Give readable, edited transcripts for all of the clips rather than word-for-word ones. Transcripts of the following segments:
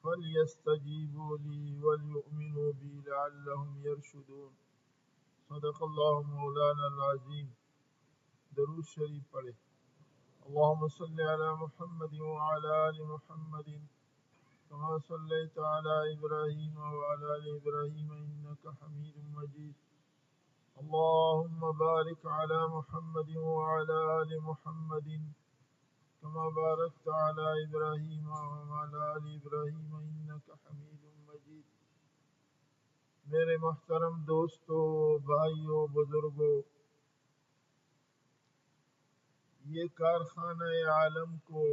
فَلْيَسْتَجِيبُوا لِي وَلْيُؤْمِنُوا بِي لَعَلَّهُمْ يَرْشُدُونَ۔ صدق اللہ مولانا العظیم۔ درود شریف پڑھے۔ اللهم صل على محمد وعلى آل محمد كما صليت على إبراهيم وعلى آل إبراهيم إنك حميد مجيد۔ اللهم بارك على محمد وعلى آل محمد كما باركت على إبراهيم وعلى آل إبراهيم إنك حميد مجيد۔ میرے محترم دوستو، بھائیو، بزرگو، یہ کارخانہ عالم کو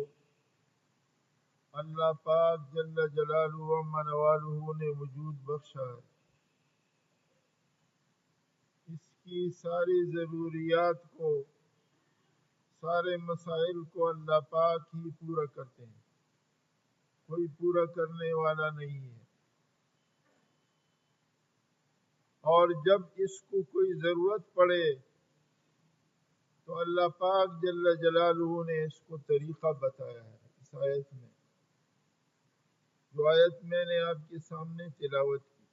اللہ پاک جل جلالہ و منوالہ نے وجود بخشا ہے۔ اس کی ساری ضروریات کو، سارے مسائل کو اللہ پاک ہی پورا کرتے ہیں، کوئی پورا کرنے والا نہیں ہے۔ اور جب اس کو کوئی ضرورت پڑے تو اللہ پاک جل جلالہ نے اس کو طریقہ بتایا ہے اس آیت میں، جو آیت میں نے آپ کے سامنے تلاوت کی۔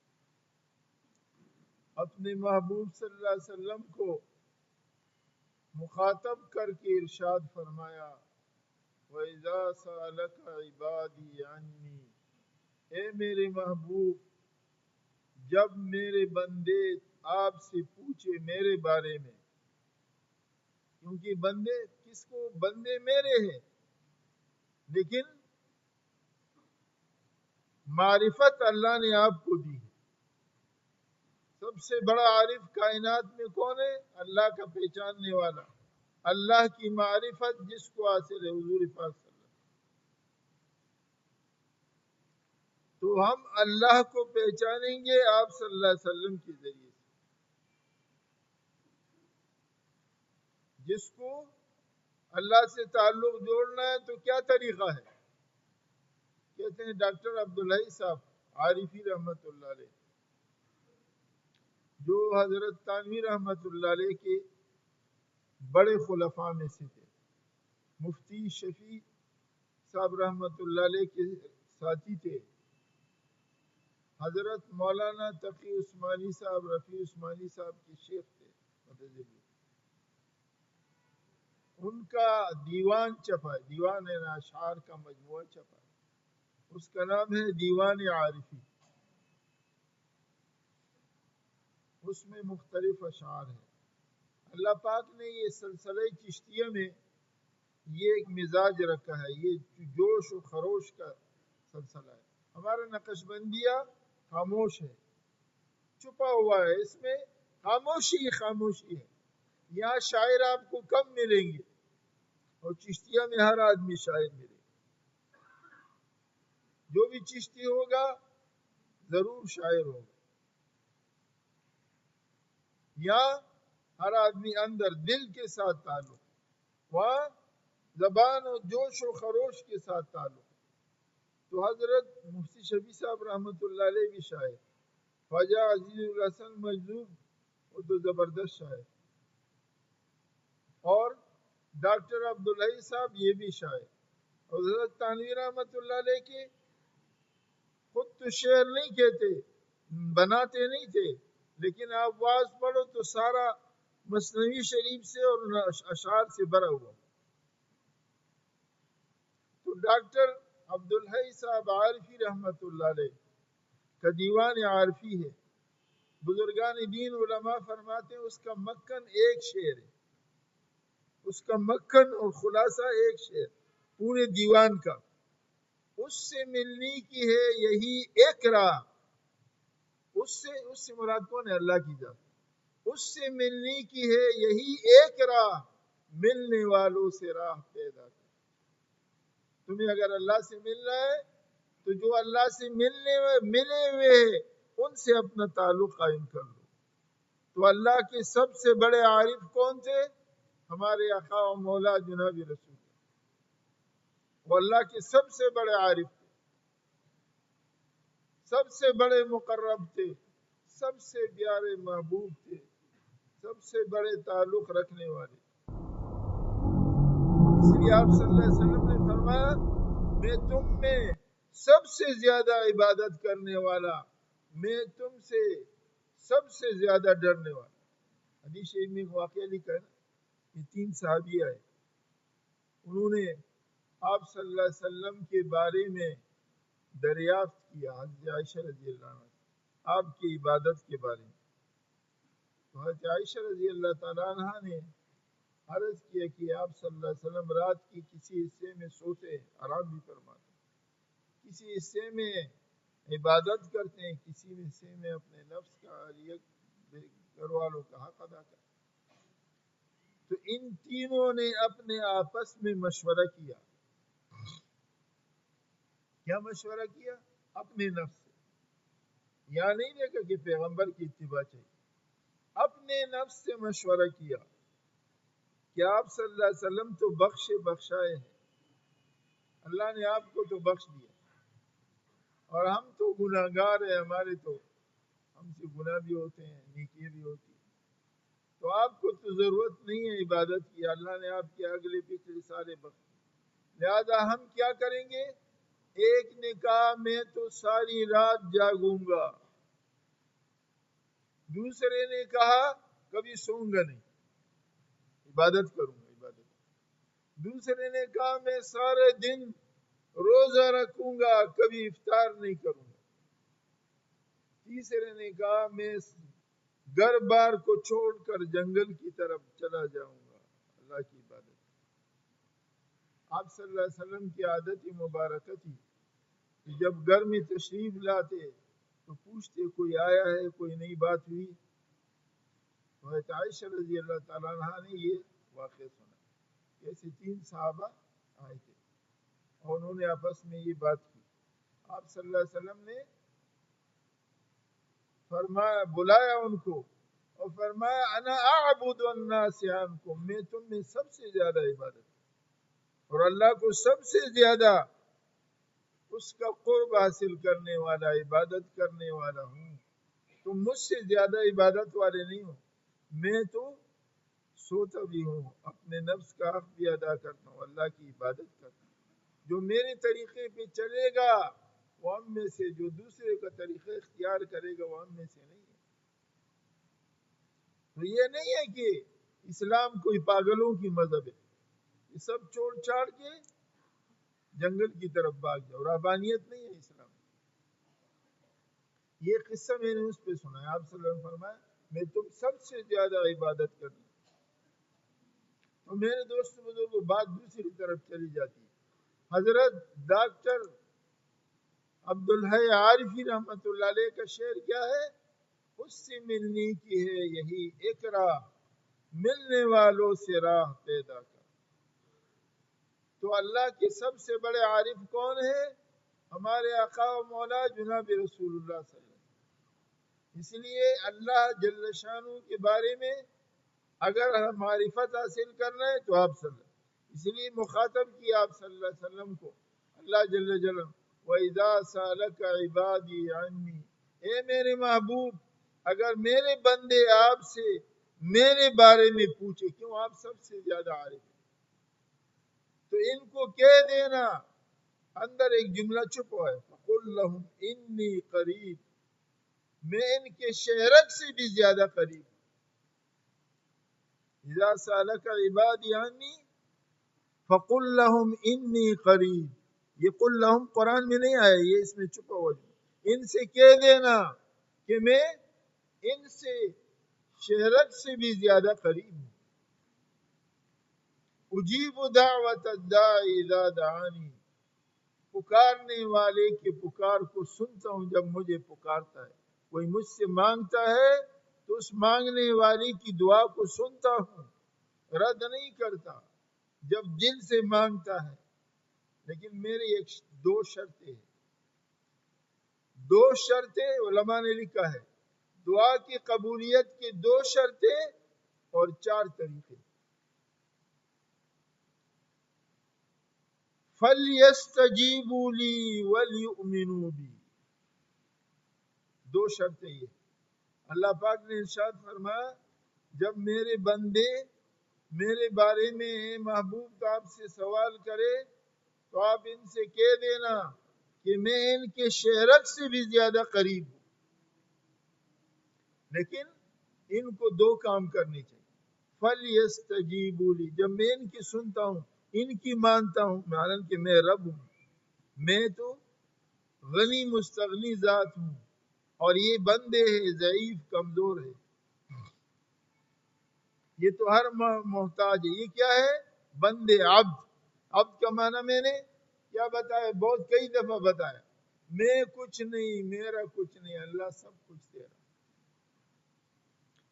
اپنے محبوب صلی اللہ علیہ وسلم کو مخاطب کر کے ارشاد فرمایا، وَإِذَا سَأَلَكَ عِبَادِي عَنِّي، اے میرے محبوب، جب میرے بندے آپ سے پوچھے میرے بارے میں، کیونکہ بندے کس کو؟ بندے میرے ہیں، لیکن معرفت اللہ نے آپ کو دی ہے۔ سب سے بڑا عارف کائنات میں کون ہے؟ اللہ کا پہچاننے والا، اللہ کی معرفت جس کو حاصل ہے، حضور پاک صلی اللہ علیہ وسلم۔ تو ہم اللہ کو پہچانیں گے آپ صلی اللہ علیہ وسلم کے ذریعے سے۔ جس کو اللہ سے تعلق جوڑنا ہے تو کیا طریقہ ہے؟ کہتے ہیں ڈاکٹر عبدالحی صاحب عارفی رحمۃ اللہ علیہ، جو حضرت تھانوی رحمۃ اللہ علیہ کے بڑے خلفاء میں سے تھے، مفتی شفیع صاحب رحمۃ اللہ علیہ کے ساتھی تھے، حضرت مولانا تقی عثمانی صاحب، رفیع عثمانی صاحب کے شیخ تھے۔ ان کا دیوان چھپا ہے، دیوان ہے نا، اشعار کا مجموعہ چھپا ہے، اس کا نام ہے دیوان عارفی۔ اس میں مختلف اشعار ہیں۔ اللہ پاک نے یہ سلسلہ چشتیہ میں یہ ایک مزاج رکھا ہے، یہ جوش و خروش کا سلسلہ ہے۔ ہمارا نقش بندیہ خاموش ہے، چھپا ہوا ہے، اس میں خاموشی خاموشی ہے۔ یہاں شاعر آپ کو کم ملیں گے، اور چشتیہ میں ہر آدمی شاعر ملے گا۔ جو بھی چشتی ہوگا ضرور شاعر ہوگا۔ یہاں ہر آدمی اندر دل کے ساتھ تعلق، وہاں زبان و جوش و خروش کے ساتھ تعلق۔ تو حضرت مفتی شفیع صاحب رحمۃ اللہ علیہ بھی شاعر، خواجہ عزیز الحسن مجذوب وہ تو زبردست شاعر، اور ڈاکٹر عبدالحی صاحب یہ بھی شاعر۔ حضرت تھانوی رحمۃ اللہ علیہ کے خود تو شعر نہیں کہتے، بناتے نہیں تھے، لیکن آپ واعظ پڑھو تو سارا مثنوی شریف سے اور اشعار سے بھرا ہوا۔ تو ڈاکٹر عبدالحی صاحب عارفی رحمۃ اللہ علیہ کا دیوان عارفی ہے۔ بزرگان دین علماء فرماتے ہیں اس کا مکھن ایک شعر ہے، اس کا مکھن اور خلاصہ ایک شعر پورے دیوان کا۔ اس سے ملنے کی ہے یہی ایک راہ، اس سے مراد کون ہے؟ اللہ کی ذات۔ اس سے ملنے کی ہے یہی ایک راہ، ملنے والوں سے راہ پیدا کر۔ تمہیں اگر اللہ سے ملنا ہے تو جو اللہ سے ملے ہوئے ہیں ان سے اپنا تعلق قائم کر لو۔ تو اللہ کے سب سے بڑے عارف کون تھے؟ ہمارے آقا و مولا جناب رسول، وہ اللہ کے سب سے بڑے عارف تھے، سب سے بڑے مقرب تھے، سب سے پیارے محبوب تھے، سب سے بڑے تعلق رکھنے والے۔ اس لیے آپ صلی اللہ علیہ وسلم نے فرمایا، میں تم میں سب سے زیادہ عبادت کرنے والا، میں تم سے سب سے زیادہ ڈرنے والا. حدیث شریف میں ایک واقعہ لکھا ہے نا، یہ 3 صحابی آئے، انہوں نے آپ صلی اللہ علیہ وسلم کے بارے میں دریافت کیا حضرت عائشہ رضی اللہ عنہ آپ کی عبادت کے بارے میں. تو حضرت عائشہ رضی اللہ تعالیٰ عنہ نے عرض کیا کہ آپ صلی اللہ علیہ وسلم رات کی کسی حصے میں سوتے، آرام بھی فرماتے، کسی حصے میں عبادت کرتے ہیں، کسی حصے میں اپنے نفس کا اور گھر والوں کا حق ادا کرتے. تو ان تینوں نے اپنے آپس میں مشورہ کیا. کیا مشورہ کیا؟ اپنے نفس سے. یہاں نہیں دیکھا کہ پیغمبر کی اتباع چاہیے، اپنے نفس سے مشورہ کیا کہ آپ صلی اللہ علیہ وسلم تو بخشائے ہیں، اللہ نے آپ کو تو بخش دیا، اور ہم تو گناہ گار ہیں، ہمارے تو ہم سے گناہ بھی ہوتے ہیں، نیکی بھی ہوتی ہے، تو آپ کو تو ضرورت نہیں ہے عبادت کی، اللہ نے آپ کے اگلے پچھلے سارے بخش دیے، لہذا ہم کیا کریں گے؟ ایک نے کہا میں تو ساری رات جاگوں گا، دوسرے نے کہا کبھی سوؤں گا نہیں، عبادت کروں گا. دوسرے نے کہا میں سارے دن روزہ رکھوں گا، کبھی افطار نہیں کروں گا. تیسرے نے کہا میں گھر بار کو چھوڑ کر جنگل کی طرف چلا جاؤں گا اللہ کی عبادت. آپ صلی اللہ علیہ وسلم کی عادت مبارکہ تھی کہ جب گھر میں تشریف لاتے تو پوچھتے کوئی آیا ہے، کوئی نئی بات ہوئی. حضرت عائشہ رضی اللہ تعالیٰ عنہ نے یہ واقعہ سنا. ایسے 3 صحابہ آئے تھے اور انہوں نے آپس میں یہ بات کی. آپ صلی اللہ علیہ وسلم نے فرمایا، بلایا ان کو اور فرمایا انا اعبد الناس عنکم، میں تم میں سب سے زیادہ عبادت اور اللہ کو سب سے زیادہ اس کا قرب حاصل کرنے والا، عبادت کرنے والا ہوں. تم مجھ سے زیادہ عبادت والے نہیں ہو. میں تو سوتا بھی ہوں، اپنے نفس کا حق بھی ادا کرتا ہوں، اللہ کی عبادت کرتا ہوں. جو میرے طریقے پہ چلے گا وہ ہم میں سے، جو دوسرے کا طریقہ اختیار کرے گا وہ ہم میں سے نہیں ہے. تو یہ نہیں ہے کہ اسلام کوئی پاگلوں کی مذہب ہے، یہ سب چھوڑ چھاڑ کے جنگل کی طرف بھاگ جاؤ. رہبانیت نہیں ہے اسلام. یہ قصہ میں نے اس پہ سنا ہے. آپ صلی اللہ علیہ وسلم فرمایا میں تم سب سے زیادہ عبادت کروں. تو میرے دوست بزرگوں بات دوسری طرف چلی جاتی ہے. حضرت ڈاکٹر عبدالحی عارفی رحمت اللہ علیہ کا شعر کیا ہے؟ اس سے ملنے کی ہے یہی ایک راہ، ملنے والوں سے راہ پیدا کر. تو اللہ کے سب سے بڑے عارف کون ہیں؟ ہمارے آقا و مولا جناب رسول اللہ صلی اللہ علیہ وسلم. اس لیے اللہ جل شانہ کے بارے میں اگر ہم معرفت حاصل کرنا ہے تو آپ صلی اللہ علیہ وسلم، اس لیے مخاطب کیا آپ صلی اللہ علیہ وسلم کو اللہ جل جلالہ وَإِذَا سَأَلَكَ عِبَادِي عَنِّي، اے میرے محبوب اگر میرے بندے آپ سے میرے بارے میں پوچھے، کیوں آپ سب سے زیادہ عارف ہیں، تو ان کو کہہ دینا. اندر ایک جملہ چھپا ہے فَقُلْ لَهُمْ إِنِّي قَرِيب، میں ان کے شہرت سے بھی زیادہ قریب. اذا سالک عبادی عنی فقل لهم انی قریب، یہ قل لهم قرآن میں نہیں آیا، یہ اس میں چھپا ہوا ہے. ان سے کہہ دینا کہ میں ان سے شہرت سے بھی زیادہ قریب ہوں. اجیب دعوت الداعی اذا دعانی، پکارنے والے کے پکار کو سنتا ہوں جب مجھے پکارتا ہے. کوئی مجھ سے مانگتا ہے تو اس مانگنے والے کی دعا کو سنتا ہوں، رد نہیں کرتا جب دل سے مانگتا ہے. لیکن میری دو شرطیں ہیں. 2 شرطیں علماء نے لکھا ہے، دعا کی قبولیت کی 2 شرطیں اور 4 طریقے. فَلْيَسْتَجِيبُوا لِي وَلْيُؤْمِنُوا بِي، 2 شرطیں یہ. اللہ پاک نے ارشاد فرمایا جب میرے بندے میرے بارے میں محبوب تو آپ سے سوال کرے تو آپ ان سے کہہ دینا کہ میں ان کے شہرت سے بھی زیادہ قریب ہوں، لیکن ان کو دو کام کرنے چاہیے۔ فَلْيَسْتَجِيبُوا لِي، جب میں ان کی سنتا ہوں، ان کی مانتا ہوں، حالانکہ میں رب ہوں، میں تو غنی مستغنی ذات ہوں، اور یہ بندے ہیں ضعیف کمزور ہے، یہ تو ہر محتاج ہے۔ یہ کیا ہے؟ بندے، عبد۔ عبد کا معنی میں نے کیا بتایا؟ بہت کئی دفعہ بتایا، میں کچھ نہیں، میرا کچھ نہیں، اللہ سب کچھ تیرا۔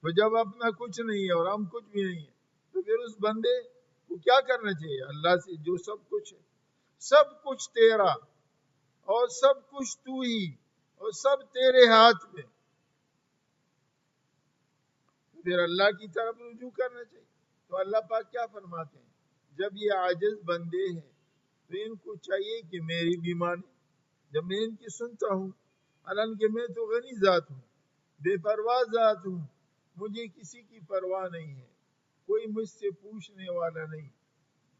تو جب اپنا کچھ نہیں ہے اور ہم کچھ بھی نہیں ہے، تو پھر اس بندے کو کیا کرنا چاہیے؟ اللہ سے جو سب کچھ ہے، سب کچھ تیرا اور سب کچھ تو ہی اور سب تیرے ہاتھ میں، پھر اللہ کی طرف رجوع کرنا چاہیے۔ تو اللہ پاک کیا فرماتے ہیں؟ جب یہ عاجز بندے ہیں تو ان کو چاہیے کہ میری بھی مانے، جب میں ان کی سنتا ہوں، حالانکہ میں تو غنی ذات ہوں، بے پرواہ ذات ہوں، مجھے کسی کی پرواہ نہیں ہے، کوئی مجھ سے پوچھنے والا نہیں،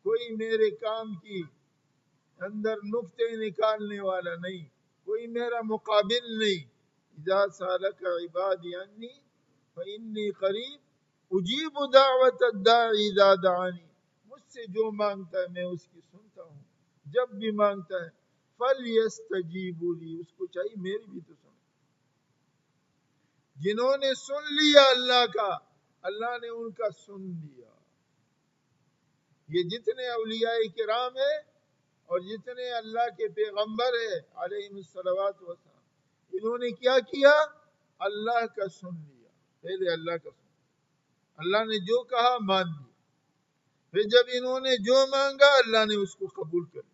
کوئی میرے کام کی اندر نقطے نکالنے والا نہیں، کوئی میرا مقابل نہیں۔ اذا سالک عبادی انی فانی قریب اجیب دعوت الداعی اذا دعانی، مجھ سے جو مانگتا ہے میں اس کی سنتا ہوں جب بھی مانگتا ہے۔ فَلْيَسْتَجِيبُوا لِي، اس کو چاہیے میری بھی تو سنو۔ جنہوں نے سن لیا اللہ کا، اللہ نے ان کا سن لیا۔ یہ جتنے اولیاء کرام ہیں اور جتنے اللہ کے پیغمبر ہیں علیہم الصلوات والسلام، انہوں نے کیا کیا؟ اللہ کا سن لیا۔ پہلے اللہ کا سن، اللہ نے جو کہا مان لیا، پھر جب انہوں نے جو مانگا اللہ نے اس کو قبول کر لیا۔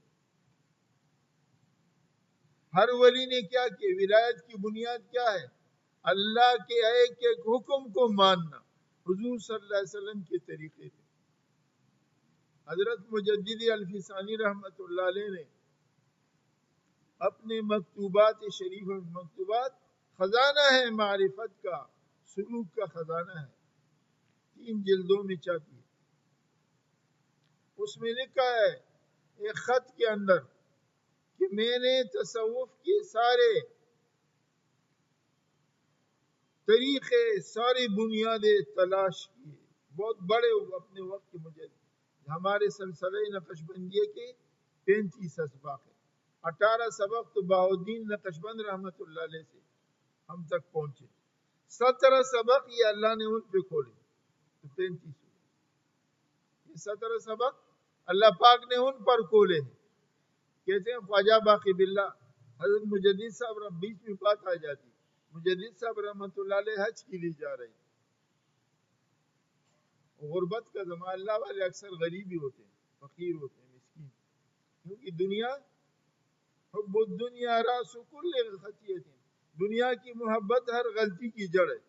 ہر ولی نے کیا کیا؟ ولایت کی بنیاد کیا ہے؟ اللہ کے ایک ایک حکم کو ماننا، حضور صلی اللہ علیہ وسلم کے طریقے پہ۔ حضرت مجددی الفسانی رحمۃ اللہ علیہ نے اپنے مکتوبات شریف، مکتوبات خزانہ ہے معرفت کا، سلوک کا خزانہ ہے، 3 جلدوں میں چھپی ہے۔ اس میں لکھا ہے ایک خط کے اندر کہ میں نے تصوف کے سارے طریقے، ساری بنیادیں تلاش کی، بہت بڑے اپنے وقت کے مجدد، ہمارے سلسلہ نقشبندیہ کے 35 اسباق ہیں، 18 سبق تو بہاؤالدین نقشبند رحمۃ اللہ علیہ سے ہم تک پہنچے، 17 سبق یہ اللہ نے ان پہ کھولے، تو 35 یہ 17 سبق اللہ پاک نے ان پر کھولے ہیں۔ کہتے ہیں خواجہ باقی باللہ حضرت مجدد صاحب، بیچ میں بات آ جاتی، مجدد صاحب رحمۃ اللہ علیہ حج کے لیے جا رہے ہیں، غربت کا زمانہ، اللہ والے اکثر غریب ہی ہوتے ہیں، فقیر ہوتے ہیں، مسکین، کیونکہ دنیا حب الدنیا راس کل خطیئۃ، دنیا کی محبت ہر غلطی کی جڑ ہے،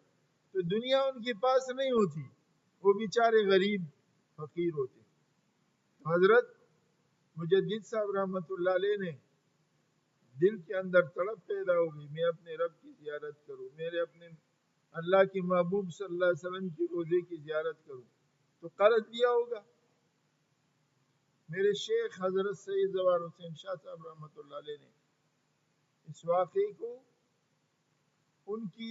تو دنیا ان کے پاس نہیں ہوتی، وہ بیچارے غریب فقیر ہوتے ہیں۔ حضرت مجدد صاحب رحمۃ اللہ علیہ نے دل کے اندر تڑپ پیدا ہو گئی، میں اپنے رب کی زیارت کروں، میرے اپنے اللہ کے محبوب صلی اللہ علیہ وسلم کی روضے کی زیارت کروں، تو قرض دیا ہوگا۔ میرے شیخ حضرت سید زوار حسین شاہ صاحب رحمۃ اللہ علیہ نے اس واقعے کو ان کی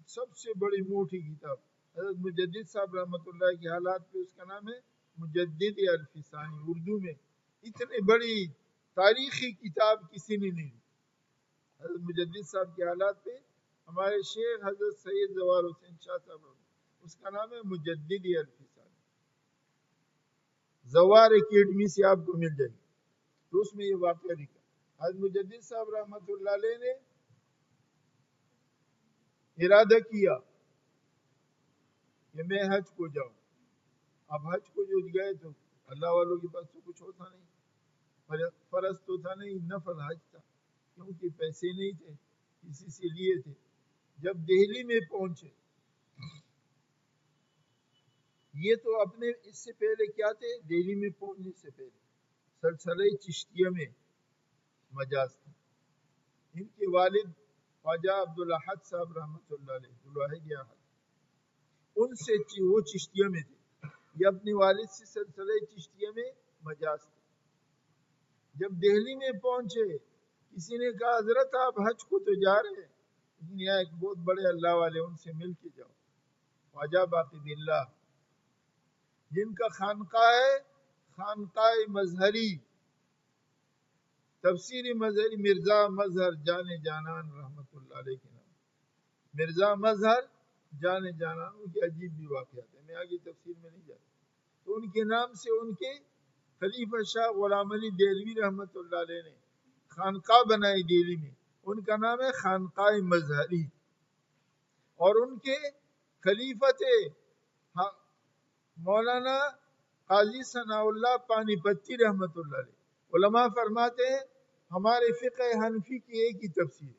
سب سے بڑی موٹی کتاب حضرت مجدد صاحب رحمۃ اللہ کے حالات پہ، اس کا نام ہے مجدد الفسانی، اردو میں اتنی بڑی تاریخی کتاب کسی نے نہیں، حضرت مجدد صاحب کے حالات پہ ہمارے شیخ حضرت سید زوار حسین شاہ صاحب، اس کا نام ہے مجدد الفسانی، زوار اکیڈمی سے آپ کو مل جائے گی، تو اس میں یہ واقعہ لکھا۔ حضرت مجدد صاحب رحمۃ اللہ علیہ نے ارادہ کیا کہ میں حج کو جاؤں۔ اب حج کو جو گئے تو اللہ والوں کے پاس تو کچھ ہوتا نہیں، فرض تو تھا نہیں، نفل حج تھا، کیونکہ پیسے نہیں تھے، کسی سے لیے تھے۔ جب دہلی میں پہنچے، یہ تو اپنے اس سے پہلے کیا تھے؟ دہلی میں پہنچنے سے پہلے سلسلہ چشتیہ میں مجاز تھا۔ ان کے والد خواجہ عبدالاحد صاحب رحمۃ اللہ علیہ، عبدالواحد احد، ان سے وہ چشتیہ میں تھے، یہ اپنے والد سے سلسلہ چشتیہ میں مجاز تھے۔ جب دہلی میں پہنچے کسی نے کہا حضرت آپ حج کو تو جا رہے ہیں، لیکن یہاں ایک بہت بڑے اللہ والے ان سے مل کے جاؤ، خواجہ باقی باللہ، جن کا خانقاہ ہے خانقاہ مظہری، تفسیری مظہری مرزا مظہر جان جانان رحمت اللہ علیہ کے نام، مرزا مظہر جان جانان، ان کے عجیب بھی واقعات ہیں، میں آگے تفسیر میں نہیں جاتا، تو ان کے نام سے ان کے خلیفہ شاہ غلام علی دہلوی رحمت اللہ علیہ نے خانقاہ بنائی دہلی میں، ان کا نام ہے خانقاہ مظہری، اور ان کے خلیفت مولانا قاضی ثناء اللہ پانی پتی رحمت اللہ علیہ، علماء فرماتے ہیں ہمارے فقہ حنفی کی ایک ہی تفسیر،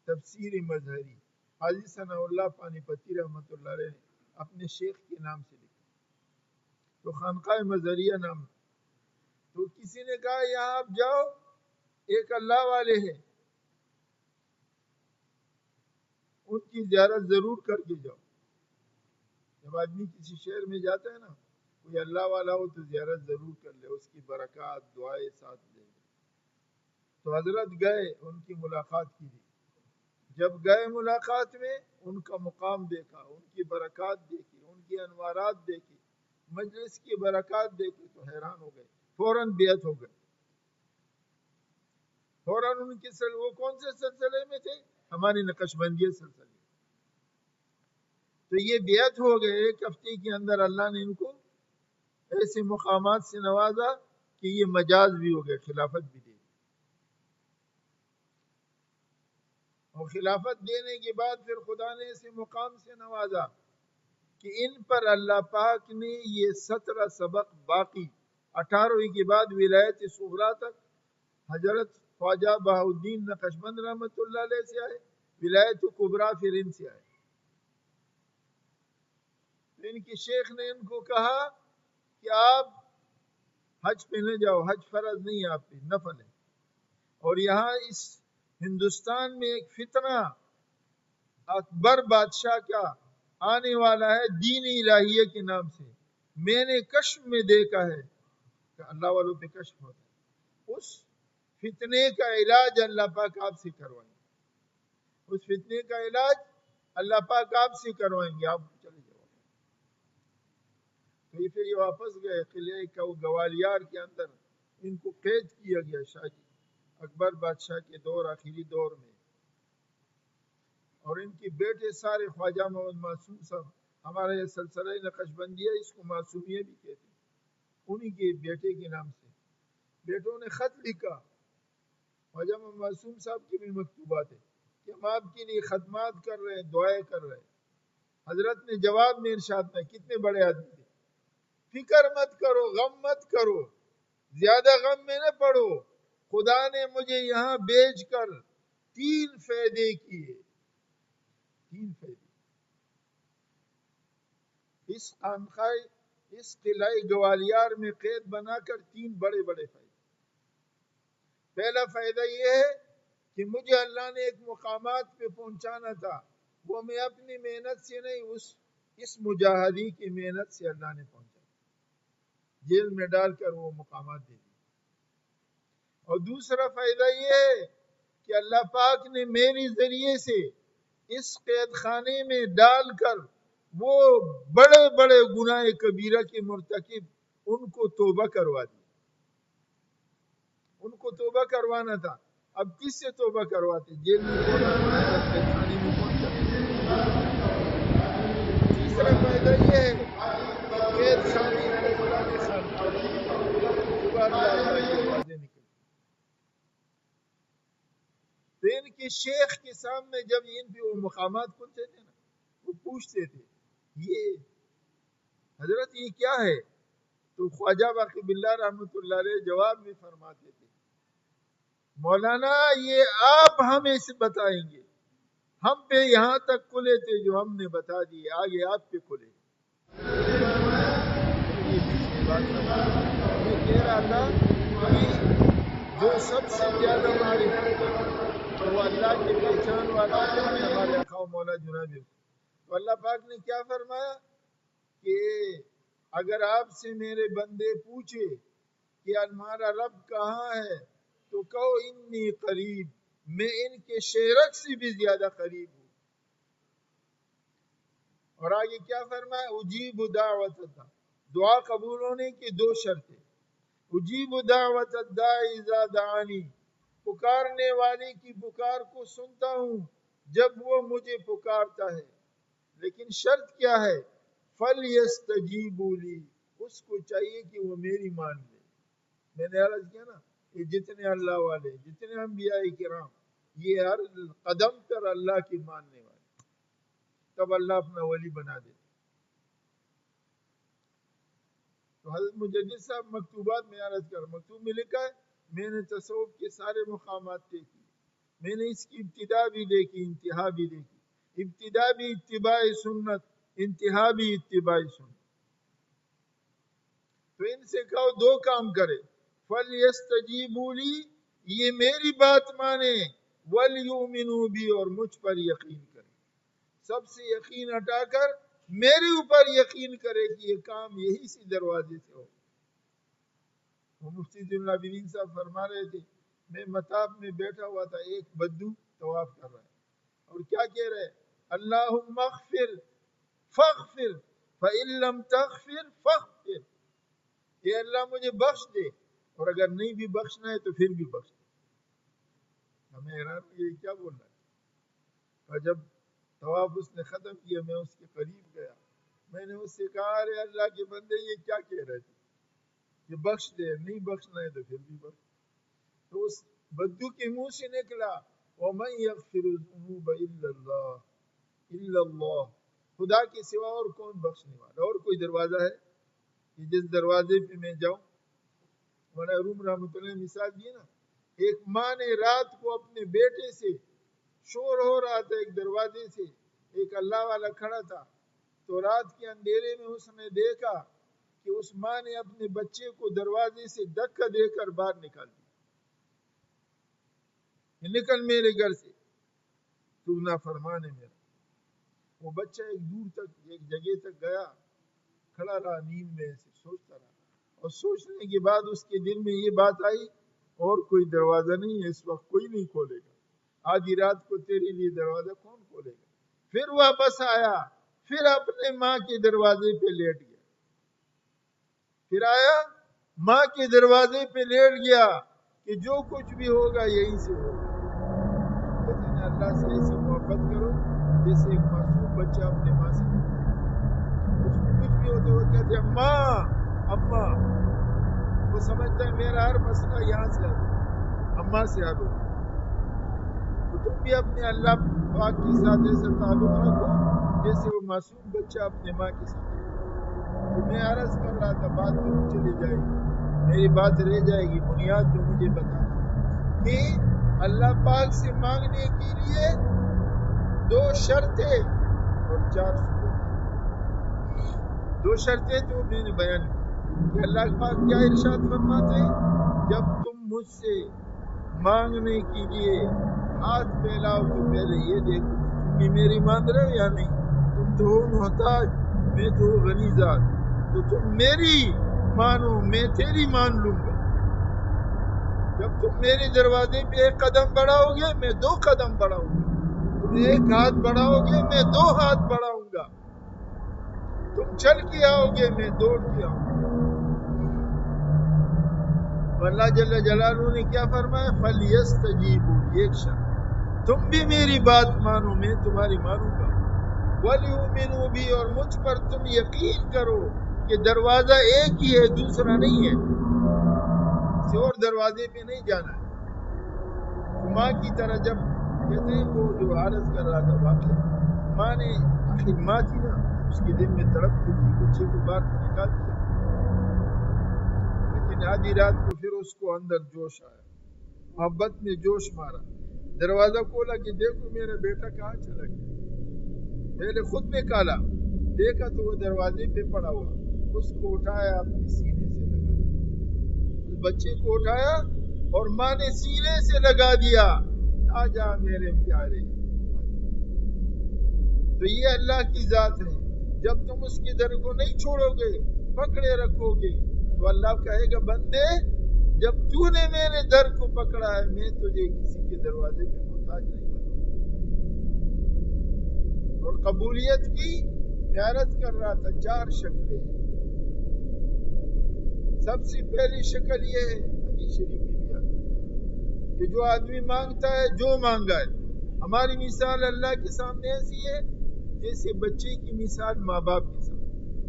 تفسیر مظہری، قاضی ثناء اللہ پانی پتی رحمت اللہ علیہ نے اپنے شیخ کے نام سے لکھا، تو خانقاہ مظہریہ نام۔ تو کسی نے کہا یہاں آپ جاؤ، ایک اللہ والے ہیں، ان کی زیارت ضرور کر کے جاؤ۔ جب آدمی کسی شہر میں جاتا ہے نا، کوئی اللہ والا ہو تو زیارت ضرور کر لے، اس کی برکات دعائیں ساتھ لے۔ تو حضرت گئے، ان کی ملاقات کی تھی، جب گئے ملاقات میں ان کا مقام دیکھا، ان کی برکات دیکھی، ان کی انوارات دیکھی، مجلس کی برکات دیکھی تو حیران ہو گئے، فوراً بیعت ہو گئے، فوراً ان کے وہ کون سے سلسلے میں تھے؟ ہماری نقشبندیہ سلسلے، تو یہ بیعت ہو گئے۔ ایک ہفتے کے اندر اللہ نے ان کو ایسے مقامات سے نوازا کہ یہ مجاز بھی ہو گئے، خلافت بھی دے دی، اور خلافت دینے کے بعد پھر خدا نے ایسے مقام سے نوازا کہ ان پر اللہ پاک نے یہ 17 سبق باقی، 18ویں کے بعد ولایت صغریٰ تک حضرت خواجہ بہاؤالدین نقشبند رحمۃ اللہ علیہ سے آئے، ولایت کبریٰ پھر ان سے آئے۔ ان کے شیخ نے ان کو کہا کہ آپ حج پہ نہ جاؤ، حج فرض نہیں ہے آپ پہ، نفل ہے، اور یہاں اس ہندوستان میں ایک فتنہ اکبر بادشاہ کا آنے والا ہے دین الہیہ کے نام سے، میں نے کشف میں دیکھا ہے کہ اللہ والوں پہ کشف ہوتا ہے، اس فتنے کا علاج اللہ پاک آپ سے کروائیں گے، اس فتنے کا علاج اللہ پاک آپ سے کروائیں گے، آپ چلے جاؤ۔ تو یہ پھر یہ واپس گئے قلعہ گوالیار کے اندر، ان کو قید کیا گیا شاہ جی اکبر بادشاہ کے دور، آخری دور میں، اور ان کے بیٹے سارے خواجہ محمد معصوم صاحب، ہمارا یہ سلسلہ نقشبندیہ اس کو معصومیہ بھی کہتے ہیں، انہی کے بیٹے کے نام سے بیٹوں نے خط لکھا، خواجہ محمد معصوم صاحب کی بھی مکتوبات ہے کہ ہم آپ کے لیے خدمات کر رہے ہیں، دعائیں کر رہے ہیں۔ حضرت نے جواب میں ارشاد میں، کتنے بڑے آدمی تھے، فکر مت کرو، غم مت کرو، زیادہ غم میں نہ پڑو، خدا نے مجھے یہاں بھیج کر 3 فائدے کیے، 3 فائدے اس خانقاہ، اس قلعہ گوالیار میں قید بنا کر 3 بڑے بڑے فائدے۔ پہلا فائدہ یہ ہے کہ مجھے اللہ نے ایک مقامات پہ پہنچانا تھا، وہ میں اپنی محنت سے نہیں، اس مجاہدی کی محنت سے اللہ نے پہنچا، جیل میں ڈال کر وہ مقامات دے دی۔ اور دوسرا فائدہ یہ ہے کہ اللہ پاک نے میرے ذریعے سے اس قید خانے میں ڈال کر وہ بڑے بڑے گناہ کبیرہ کے مرتکب ان کو توبہ کروا دی، ان کو توبہ کروانا تھا، اب کس سے توبہ کرواتے؟ جیل میں قید خانے میں پہنچا۔ تیسرا فائدہ یہ ہے کہ قید خانے کو خدا نے خانقاہ نکل، تو ان کے شیخ کے سامنے جب ان پہ وہ مقامات کھلتے تھے نا، وہ پوچھتے تھے یہ حضرت یہ کیا ہے؟ تو خواجہ باقی باللہ رحمت اللہ علیہ جواب میں فرماتے تھے مولانا یہ آپ ہمیں سے بتائیں گے، ہم پہ یہاں تک کھلے تھے جو ہم نے بتا دیے، آگے آپ پہ کھلے۔ میں کہہ رہا تھا کہ جو سب سے زیادہ معرفت وہ اللہ کی پہچان والا ہے ہمارے آقا و مولا جناب، تو اللہ پاک نے کیا فرمایا کہ اگر آپ سے میرے بندے پوچھے کہ ہمارا رب کہاں ہے تو کہو انی قریب، میں ان کے شیرک سے بھی زیادہ قریب ہوں. اور آگے کیا فرمایا؟ اجیب دعوت الداع، دعا قبول ہونے کی دو شرطیں. اجیب دعوت الداع اذا دعانی، پکارنے والے کی پکار کو سنتا ہوں جب وہ مجھے پکارتا ہے. لیکن شرط کیا ہے؟ فَلْيَسْتَجِيبُوا لِي، اس کو چاہیے کہ وہ میری مان لے. میں نے عرض کیا نا، یہ جتنے اللہ والے، جتنے انبیاء کرام، یہ ہر قدم پر اللہ کی ماننے والے، تب اللہ اپنا ولی بنا دیتا. تو حضرت مجدد صاحب مکتوبات میں عرض کر، مکتوب میں لکھا ہے میں نے تصوف کے سارے مقامات دیکھی، میں نے اس کی ابتدا بھی دیکھی، انتہا بھی دیکھی. ابتدا بھی اتباع سنت، انتہا بھی اتباع سنت. تو ان سے کہو دو کام کرے، فَلْيَسْتَجِيبُوا لِي، یہ میری بات مانے، وَلْيُؤْمِنُوا بِي، اور مجھ پر یقین کرے. سب سے یقین ہٹا کر میرے اوپر یقین کرے کہ یہ کام یہی سی دروازے سے ہو. وہ مفتی ذی العابدین صاحب فرما رہے تھے، میں مطاف میں بیٹھا ہوا تھا، ایک بدو طواف کر رہا ہے اور کیا کہہ رہے؟ اللہم اغفر فاغفر فإن لم تغفر فاغفر، اے اللہ مجھے بخش دے، اور اگر نہیں بھی بخشنا ہے تو پھر بھی بخش دے. ہمیں حیران یہ کیا بول رہا ہے. اور جب طواف اس نے ختم کیا، میں اس کے قریب گیا، میں نے اس سے کہا ارے اللہ کے بندے یہ کیا کہہ رہے تھے کہ بخش دے، نہیں بخشنا ہے تو پھر بھی بخش. تو اس بدو کے منہ سے نکلا وَمَن يَغْفِرُ الذُّنُوبَ إِلَّا اللَّهُ إِلَّا اللَّهُ، خدا کے سوا اور کون بخشنے والا؟ اور کوئی دروازہ ہے کہ جس دروازے پہ میں جاؤں؟ مولانا روم رحمۃ اللہ نے مثال دی نا، ایک ماں نے رات کو اپنے بیٹے سے شور ہو رہا تھا، ایک دروازے سے ایک اللہ والا کھڑا تھا، تو رات کے اندھیرے میں اس نے دیکھا کہ اس ماں نے اپنے بچے کو دروازے سے دھکا دے کر باہر نکال دیا، نکل میرے گھر سے، تو نافرمان ہے میرا. وہ بچہ ایک دور تک، ایک جگہ تک گیا، کھڑا رہا نیند میں، ایسے سوچتا رہا، اور سوچنے کے بعد اس کے دل میں یہ بات آئی اور کوئی دروازہ نہیں ہے، اس وقت کوئی نہیں کھولے گا، آدھی رات کو تیرے لیے دروازہ کون کھولے گا. پھر واپس آیا، پھر اپنے ماں کے دروازے پہ لیٹ گیا، پھر آیا ماں کے دروازے پہ لیٹ گیا کہ جو کچھ بھی ہوگا یہیں سے ہوگا. کہتے ہیں اللہ سے ایسی محبت کرو جیسے ایک معصوم بچہ اپنے ماں سے کرتا ہے. کچھ بھی ہوتے وہ کہتے ہیں ماں، اماں. وہ سمجھتا ہے میرا ہر مسئلہ یہاں سے حل ہو، اماں سے حل ہو. تو تم بھی اپنے اللہ پاک کے ساتھ ایسا تعلق رکھو جیسے وہ معصوم بچہ اپنے ماں کے ساتھ. تو میں عرض کر رہا تھا، بات تو چلی جائے گی، میری بات رہ جائے گی. بنیاد جو مجھے بتانا کہ اللہ پاک سے مانگنے کے لیے دو شرطیں اور 4 صورتیں. 2 شرطیں تو میں نے بیان کی کہ اللہ پاک کیا ارشاد فرماتے ہیں، جب تم مجھ سے مانگنے کے لیے ہاتھ پھیلاؤ تو پہلے یہ دیکھو تم بھی میری مان رہے ہو یا نہیں. تم تو ہو محتاج، میں تو ہوں غنی ذات، تو تم میری مانو، میں تیری مان لوں گا. جب تم میرے دروازے پہ 1 قدم بڑھاؤ گے میں 2 قدم بڑھاؤں گا، تم 1 ہاتھ بڑھاؤ گے میں 2 ہاتھ بڑھاؤں گا، تم چل کے آؤ گے میں دوڑ کے آؤں گا. اللہ جل جلالہ نے کیا فرمایا؟ فَلْيَسْتَجِيبُوا، ایک شرط، تم بھی میری بات مانو میں تمہاری مانوں گا. وَلْيُؤْمِنُوا بِي، اور مجھ پر تم یقین کرو کہ دروازہ ایک ہی ہے، دوسرا نہیں ہے، کسی اور دروازے پہ نہیں جانا ہے. ماں کی طرح جب کہتے ہیں وہ جو عرض کر رہا تھا واقعہ، ماں نے آخر ماں تھی نا، اس کے دل میں تڑپ تھی، بچے کو باہر تو نکال دیا، لیکن آدھی رات کو پھر اس کو اندر جوش آیا، محبت میں جوش مارا، دروازہ کھولا کہ دیکھو میرا بیٹا کہاں چلا گیا. پہلے خود نکالا، دیکھا تو وہ دروازے پہ پڑا ہوا، اس کو اٹھایا اپنی سینے سے لگا دیا، اس بچے کو اٹھایا اور ماں نے سینے سے لگا دیا، آجا میرے پیارے. تو یہ اللہ کی ذات ہے، جب تم اس کے در کو نہیں چھوڑو گے، پکڑے رکھو گے، تو اللہ کہے گا بندے جب تو نے میرے در کو پکڑا ہے میں تجھے کسی کے دروازے پہ محتاج نہیں بنوں. اور قبولیت کی پیارت کر رہا تھا. 4 شکلیں ہیں. سب سے پہلی شکل یہ ہے حدیث شریف میں بھی آتا ہے کہ جو آدمی مانگتا ہے جو مانگا ہے. ہماری مثال اللہ کے سامنے ایسی ہے جیسے بچے کی مثال ماں باپ کے سامنے.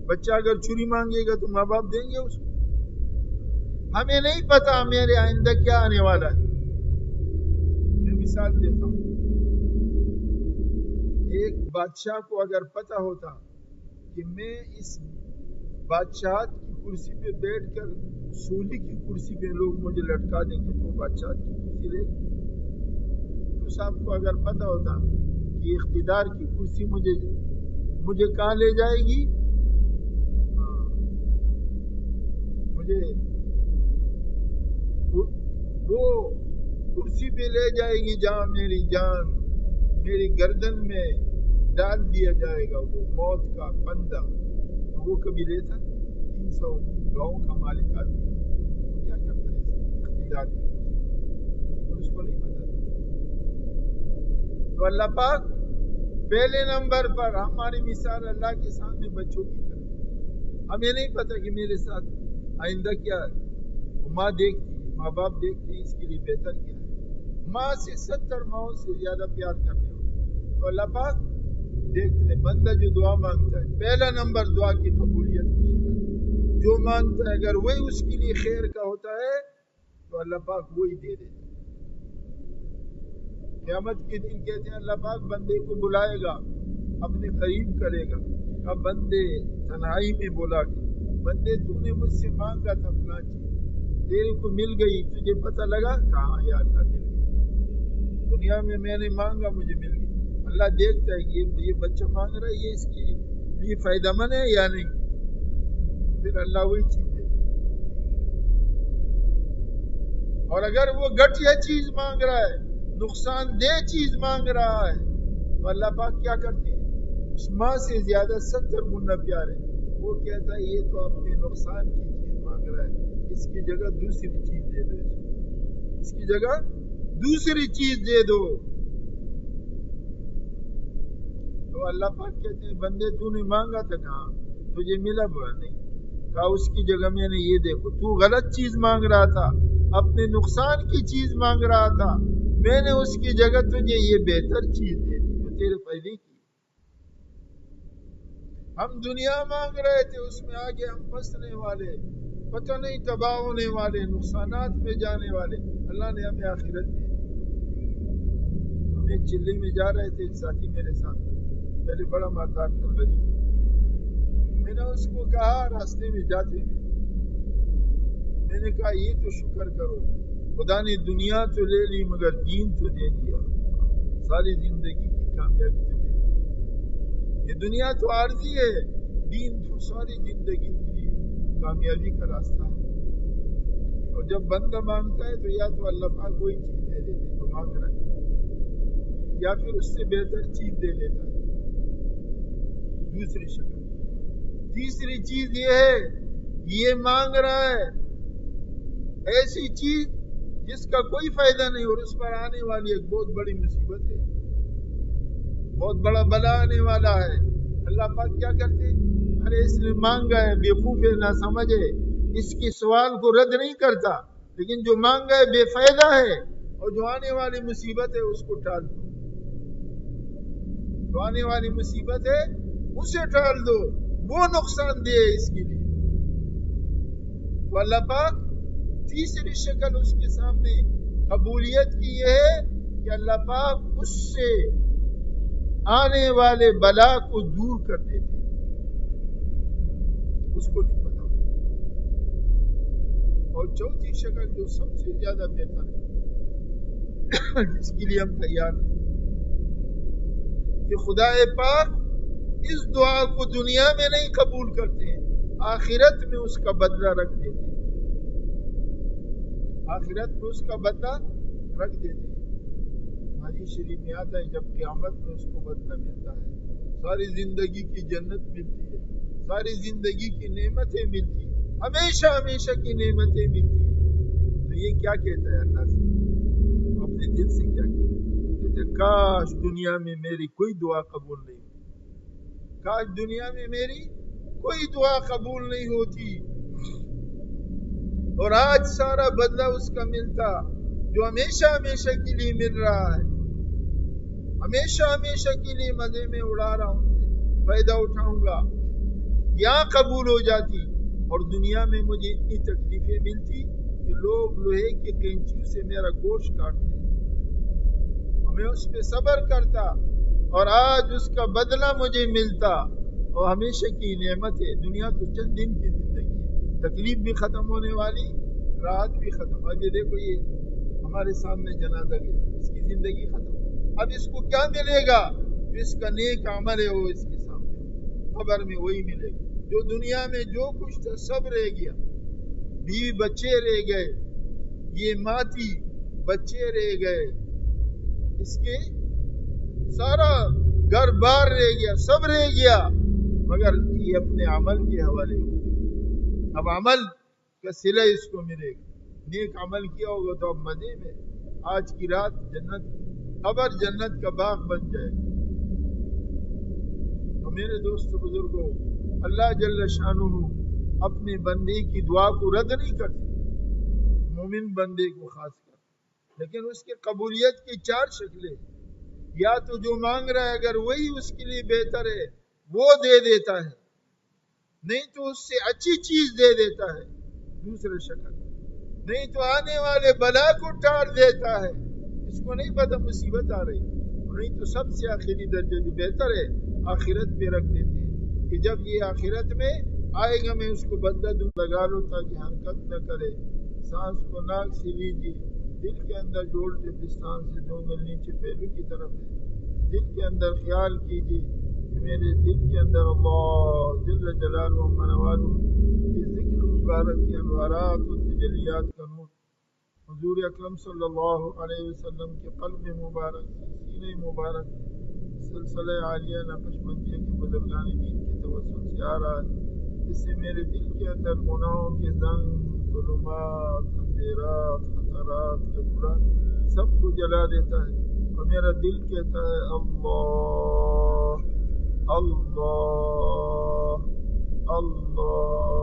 بچہ اگر چھری مانگے گا تو ماں باپ دیں گے اس کو. ہمیں نہیں پتا میرے آئندہ کیا آنے والا ہے. میں مثال دیتا ہوں. ایک بادشاہ کو اگر پتا ہوتا کہ میں اس بادشاہت کی کرسی پہ بیٹھ کر سولی کی کرسی پہ لوگ مجھے لٹکا دیں گے تو بادشاہت کی کرسی لے گا. تو صاحب کو اگر پتا ہوتا کہ اقتدار کی کرسی مجھے کہاں لے جائے گی, مجھے وہ کرسی پہ لے جائے گی جہاں میری جان میری گردن میں ڈال دیا جائے گا, وہ موت کا بندہ. تو وہ کبھی لیتا 300 گاؤں کا مالک آدمی کیا کرتا ہے اقتدار کی کرسی, اس کو نہیں پتا. تو اللہ پاک پہلے نمبر پر ہماری مثال اللہ کے سامنے بچوں کی طرح. ہمیں نہیں پتا کہ میرے ساتھ آئندہ کیا ہے. ماں دیکھتی ہے, ماں باپ دیکھتے ہیں اس کے لیے بہتر کیا ہے. ماں سے 70 ماؤں سے زیادہ پیار کرنے والا. تو اللہ پاک دیکھتا ہے بندہ جو دعا مانگتا ہے. پہلا نمبر دعا کی قبولیت کی شکل جو مانگتا ہے اگر وہی اس کے لیے خیر کا ہوتا ہے تو اللہ پاک وہی دے دیتا ہے. قیامت کے دن کہتے ہیں اللہ پاک بندے کو بلائے گا, اپنے قریب کرے گا. اب بندے تنہائی میں بولا کہ بندے تو نے مجھ سے مانگا تھا فلاں چیز, تیرے کو مل گئی, تجھے پتہ لگا؟ کہاں یا اللہ مل گئی. دنیا میں نے مانگا مجھے مل گئی. اللہ دیکھتا ہے کہ یہ بچہ مانگ رہا ہے, یہ اس کے لیے فائدہ مند ہے یا نہیں. پھر اللہ وہی چیز دے دے. اور اگر وہ گھٹیا چیز مانگ رہا ہے, نقصان دہ چیز مانگ رہا ہے, تو اللہ پاک کیا کرتے ہیں اس ماں سے زیادہ 70 گنا پیار ہے. وہ کہتا ہے یہ تو اپنے نقصان کی چیز مانگ رہا ہے, اس کی جگہ دوسری چیز دے دو, اس کی جگہ دوسری چیز دے دو. تو اللہ پاک کہتے ہیں بندے تو نے مانگا تھا کہاں, تجھے ملا بڑا نہیں. کہا اس کی جگہ میں نے یہ دیکھو, تو غلط چیز مانگ رہا تھا, اپنے نقصان کی چیز مانگ رہا تھا, میں نے اس کی جگہ تجھے یہ بہتر چیز دے دی جو تیرے فائدے کی. ہم دنیا مانگ رہے تھے, اس میں آگے ہم پھنسنے والے, پتہ نہیں تباہ ہونے والے, نقصانات میں جانے والے. اللہ نے ہمیں آخرت دی. ہم ایک چلے میں جا رہے تھے, ایک ساتھی میرے ساتھ پہلے بڑا مالدار تھا, غریب. میں نے اس کو کہا راستے میں جاتے ہوئے, میں نے کہا یہ تو شکر کرو خدا نے دنیا تو لے لی مگر دین تو دے دیا. ساری زندگی کی کامیابی تو دے دی. یہ دنیا تو عارضی ہے, دین تو ساری زندگی کے لیے کامیابی کا راستہ ہے. اور جب بندہ مانگتا ہے تو یا تو اللہ پاک وہی چیز دے دیتے جو مانگ رہا ہے, یا پھر اس سے بہتر چیز دے دیتا ہے. دوسری شکل. تیسری چیز یہ ہے یہ مانگ رہا ہے ایسی چیز جس کا کوئی فائدہ نہیں, اور اس پر آنے والی ایک بہت بڑی مصیبت ہے, بہت بڑا بلا آنے والا ہے. اللہ پاک کیا کرتے, ارے اس نے مانگا ہے, بیوقوف ہے, نہ سمجھ ہے, اس کے سوال کو رد نہیں کرتا, لیکن جو مانگا ہے بے فائدہ ہے, اور جو آنے والی مصیبت ہے اس کو ٹال دو. جو آنے والی مصیبت ہے اسے ٹال دو, وہ نقصان دے اس کے لیے. تو اللہ پاک تیسری شکل اس کے سامنے قبولیت کی یہ ہے کہ اللہ پاک اس سے آنے والے بلا کو دور کر دیتے, اس کو نہیں پتا. اور چوتھی شکل جو سب سے زیادہ بہتر ہے جس کے لیے ہم تیار نہیں, کہ خدا پاک اس دعا کو دنیا میں نہیں قبول کرتے ہیں, آخرت میں اس کا بدلہ رکھ دیتے ہیں. آخرت میں اس کا بدلہ رکھ دیتے ہیں. حدیث شریف میں آتا ہے جب قیامت میں اس کو بدلہ ملتا ہے, ساری زندگی کی جنت ملتی ہے, ساری زندگی کی نعمتیں ملتی ہیں, ہمیشہ ہمیشہ کی نعمتیں ملتی ہیں. یہ کیا کہتا ہے اللہ سے؟ اپنے دل سے کیا کہتا ہے؟ کاش دنیا میں میری کوئی دعا قبول نہیں ہوتی، کاش دنیا میں میری کوئی دعا قبول نہیں ہوتی، اور آج سارا بدلہ اس کا ملتا جو ہمیشہ ہمیشہ کے لیے مل رہا ہے، ہمیشہ ہمیشہ کے لیے مزے میں اڑا رہا ہوں، فائدہ اٹھاؤں گا، یہاں قبول ہو جاتی، اور دنیا میں مجھے اتنی تکلیفیں ملتی کہ لوگ لوہے کی کینچیوں سے میرا گوشت کاٹتے اور میں اس پہ صبر کرتا، اور آج اس کا بدلہ مجھے ملتا، اور ہمیشہ کی نعمت ہے۔ دنیا تو چند دن کی زندگی ہے، تکلیف بھی ختم ہونے والی، راحت بھی ختم۔ اب یہ دیکھو، یہ ہمارے سامنے جنازہ گیا، اس کی زندگی ختم، اب اس کو کیا ملے گا؟ جو اس کا نیک عمل ہے وہ اس کے سامنے قبر میں وہی ملے گا۔ جو دنیا میں جو کچھ تھا سب رہ گیا، بیوی بچے رہ گئے، یہ ماں تھی، بچے رہ گئے، اس کے سارا گھر بار رہ گیا، سب رہ گیا، مگر یہ اپنے عمل کے حوالے ہو۔ اب عمل کا صلہ اس کو ملے گا، نیک عمل کیا ہوگا تو اب مزے میں آج کی رات جنت، قبر جنت کا باغ بن جائے گا۔ تو میرے دوست بزرگوں، اللہ جل شانہ اپنے بندے کی دعا کو رد نہیں کرتے، مومن بندے کو خاص کر، لیکن اس کی قبولیت کی 4 شکلیں، یا تو جو مانگ رہا ہے اگر وہی اس کے لیے بہتر ہے وہ دے دیتا ہے، نہیں تو اس سے اچھی چیز دے دیتا ہے، دوسرا شکل، نہیں تو آنے والے بلا کو ٹال دیتا ہے، اس کو نہیں پتہ مصیبت آ رہی، نہیں تو سب سے آخری درجہ جو بہتر ہے آخرت پہ رکھ دیتے ہیں کہ جب یہ آخرت میں آئے گا میں اس کو بدلہ دوں، لگا لو تاکہ حرکت نہ کرے، سانس کو ناک سے لیجیے، دل کے اندر جوڑ پستان سے 2 انگل نیچے پہلو کی طرف ہے، دل کے اندر خیال کیجیے کہ میرے دل کے اندر اللہ جل جلالہ و منوالہ کے ذکر مبارک کے انوارات و تجلیات کا نور حضور اکرم صلی اللہ علیہ وسلم کے قلب مبارک، سینہ مبارک، سلسلہ عالیہ نقشبندیہ کے بزرگان دین کے توسل سے آ رہا ہے، اس سے میرے دل کے اندر گناہوں کے زنگ، ظلمات، اندھیرات، خطرات، کدورات سب کو جلا دیتا ہے، اور میرا دل کہتا ہے اللہ اللہ اللہ۔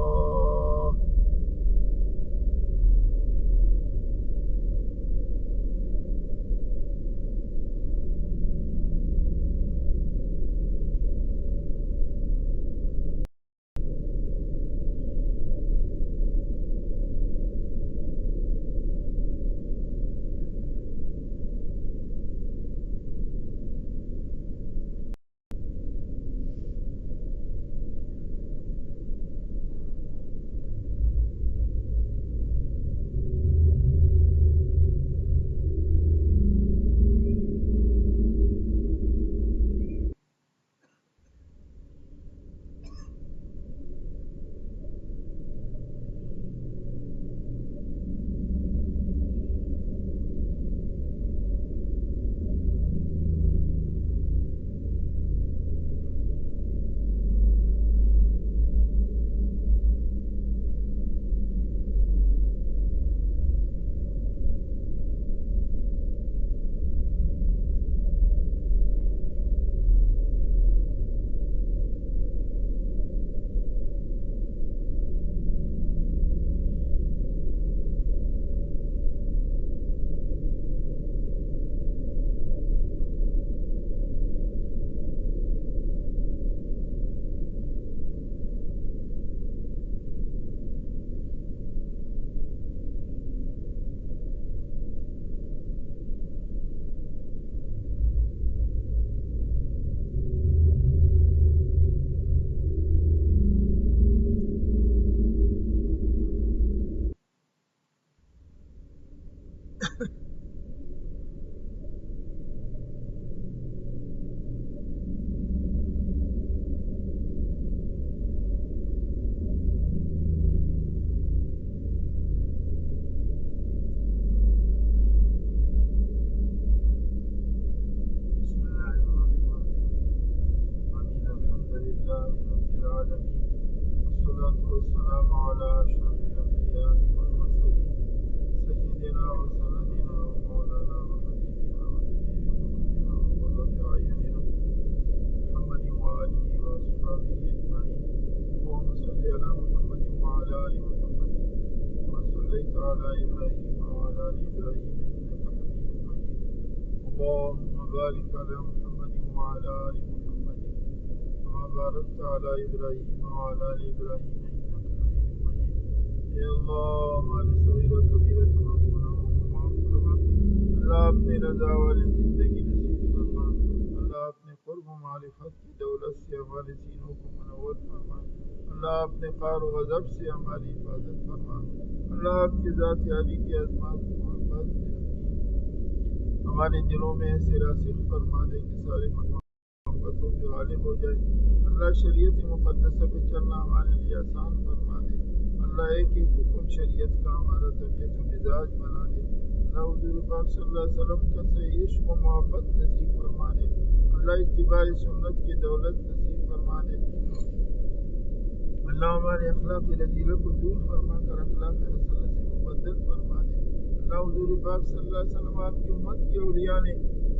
والصلاة والسلام على أشرف الأنبياء والمرسلين على إبراهيم وعلى آل إبراهيم إنك حميد مجيد اللهم بارك على محمد وعلى آل محمد كما باركت على إبراهيم وعلى آل إبراهيم إنك حميد مجيد اے اللہ ہماری صغیرہ کبیرہ تمام گناہوں کو معاف فرما اللہ اپنی رضا والی زندگی نصیب فرما اللہ اپنے قرب و معرفت کی دولت سے ہمارے سینوں کو منور فرما اللہ اپنے قہر و غضب سے ہماری حفاظت فرما اللہ آپ کی ذات عالی کی عظمت محبت ہمارے دلوں میں ایسے راسخ فرما دے کہ سارے محبتوں پہ غالب ہو جائے اللہ شریعت مقدسہ پہ چلنا ہمارے لیے آسان فرما دے اللہ ایک ایک حکم شریعت کا ہمارا طبیعت و مزاج بنا دے اللہ حضور پاک صلی اللہ علیہ وسلم کا صحیح عشق و محبت نصیب فرما دے اللہ اتباع سنت کی دولت نصیب فرما دے اللہ ہمارے اخلاق رذیلہ کو دور فرما کر اخلاق حسنہ سے مبدل فرما دے اللہ حضور پاک صلی اللہ علیہ وسلم آپ کی امت کے اولیاء نے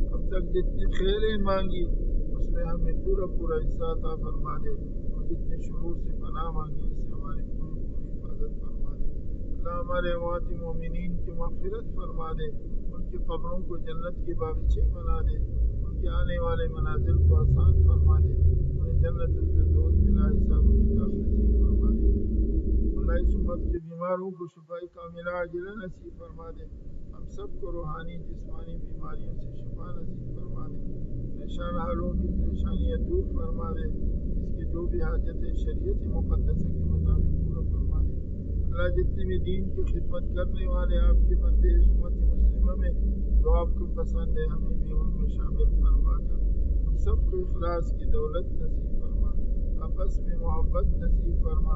اب تک جتنی خیریں مانگی اس میں ہمیں پورا حصہ عطا فرما دے اور جتنے شرور سے پناہ مانگی اس سے ہماری پوری حفاظت فرما دے اللہ ہمارے اموات مومنین کی مغفرت فرما دے ان کی قبروں کو جنت کے باغیچے بنا دے ان کے آنے والے منازل کو آسان فرما دے انہیں جنت الفردوس بلا حساب و کتاب نصیب فرما دے اللہ اس امت کے بیماروں کو شفاء کاملہ عاجلہ نصیب فرما دے ہم سب کو روحانی جسمانی بیماریوں سے شفا نصیب فرما دے پریشان حالوں کی پریشانیاں دور فرما دے اس کی جو بھی حاجت ہے شریعت مقدسہ کے مطابق پورا فرما دے اللہ جتنے بھی دین کی خدمت کرنے والے آپ کے بندے اس امت مسلمہ میں جو آپ کو پسند ہے ہمیں بھی ان میں شامل فرما کر ان سب کو اخلاص کی دولت نصیب فرما آپس میں محبت نصیب فرما